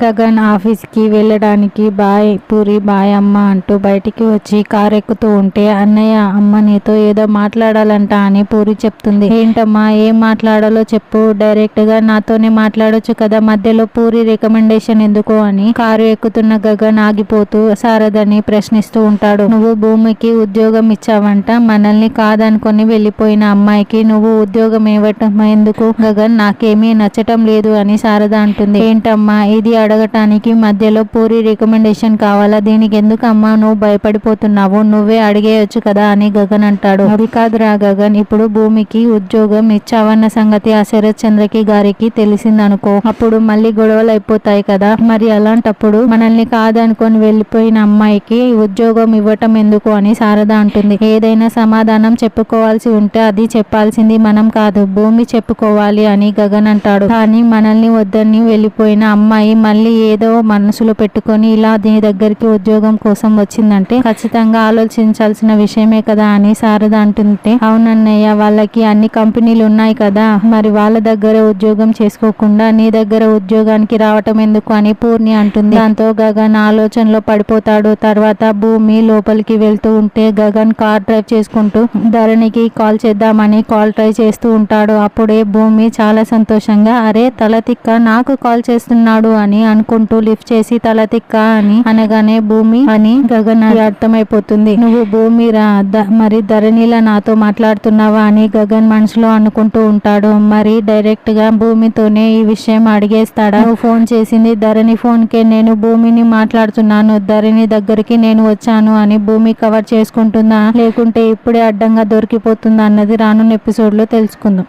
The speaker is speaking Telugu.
గగన్ ఆఫీస్కి వెళ్ళడానికి బాయ్ పూరి బాయ్ అమ్మ అంటూ బయటికి వచ్చి కారు ఎక్కుతూ ఉంటే అన్నయ్య అమ్మ నీతో ఏదో మాట్లాడాలంట అని పూరి చెప్తుంది. ఏంటమ్మా ఏం మాట్లాడాలో చెప్పు, డైరెక్ట్ గా నాతోనే మాట్లాడొచ్చు కదా, మధ్యలో పూరి రికమెండేషన్ ఎందుకు అని కారు ఎక్కుతున్న గగన్ ఆగిపోతూ శారదని ప్రశ్నిస్తూ ఉంటాడు. నువ్వు భూమికి ఉద్యోగం ఇచ్చావంట, మనల్ని కాదనుకొని వెళ్ళిపోయిన అమ్మాయికి నువ్వు ఉద్యోగం ఇవ్వటం ఎందుకు గగన్, నాకేమీ నచ్చటం లేదు అని శారద అంటుంది. ఏంటమ్మా ఇది అడగటానికి మధ్యలో పూరి రికమెండేషన్ కావాలా, దీనికి ఎందుకు అమ్మా నువ్వు భయపడిపోతున్నావు, నువ్వే అడిగేయచ్చు కదా అని గగన్ అంటాడు. అది కాదురా గగన్, ఇప్పుడు భూమికి ఉద్యోగం ఇచ్చావన్న సంగతి ఆ శరత్ చంద్రకి గారికి తెలిసిందనుకో, అప్పుడు మళ్ళీ గొడవలు అయిపోతాయి కదా, మరి అలాంటప్పుడు మనల్ని కాదనుకొని వెళ్ళిపోయిన అమ్మాయికి ఉద్యోగం ఇవ్వటం ఎందుకు అని శారద అంటుంది. ఏదైనా సమాధానం చెప్పుకోవాల్సి ఉంటే అది చెప్పాల్సింది మనం కాదు, భూమి చెప్పుకోవాలి అని గగన్ అంటాడు. కానీ మనల్ని వద్దని వెళ్ళిపోయిన అమ్మాయి మళ్ళీ ఏదో మనసులో పెట్టుకొని ఇలా నీ దగ్గరికి ఉద్యోగం కోసం వచ్చిందంటే ఖచ్చితంగా ఆలోచించాల్సిన విషయమే కదా అని శారద అంటుంటే, అవునన్నయ్య వాళ్ళకి అన్ని కంపెనీలు ఉన్నాయి కదా, మరి వాళ్ళ దగ్గర ఉద్యోగం చేసుకోకుండా నీ దగ్గర ఉద్యోగానికి రావటం ఎందుకు అని పూర్ణి అంటుంది. దాంతో గగన్ ఆలోచనలో పడిపోతాడు. తర్వాత భూమి లోపలికి వెళ్తూ ఉంటే గగన్ కార్ డ్రైవ్ చేసుకుంటూ ధరణికి కాల్ చేద్దామని కాల్ ట్రై చేస్తూ ఉంటాడు. అప్పుడే భూమి చాలా సంతోషంగా అరే తల తిక్క నాకు కాల్ చేస్తున్నాడు అని అనుకుంటూ లిఫ్ట్ చేసి తల తిక్క అని అనగానే భూమి అని గగన్ అర్థమైపోతుంది. నువ్వు భూమి రా, మరి ధరణిలా నాతో మాట్లాడుతున్నావా అని గగన్ మనసులో అనుకుంటూ ఉంటాడు. మరి డైరెక్ట్ గా భూమితోనే ఈ విషయం అడిగేస్తాడా, నువ్వు ఫోన్ చేసింది ధరణి ఫోన్ కే, నేను భూమిని మాట్లాడుతున్నాను, ధరణి దగ్గరికి నేను వచ్చాను అని భూమి కవర్ చేసుకుంటుందా లేకుంటే ఇప్పుడే అడ్డంగా దొరికిపోతుందా అన్నది రానున్న ఎపిసోడ్ లో తెలుసుకుందాం.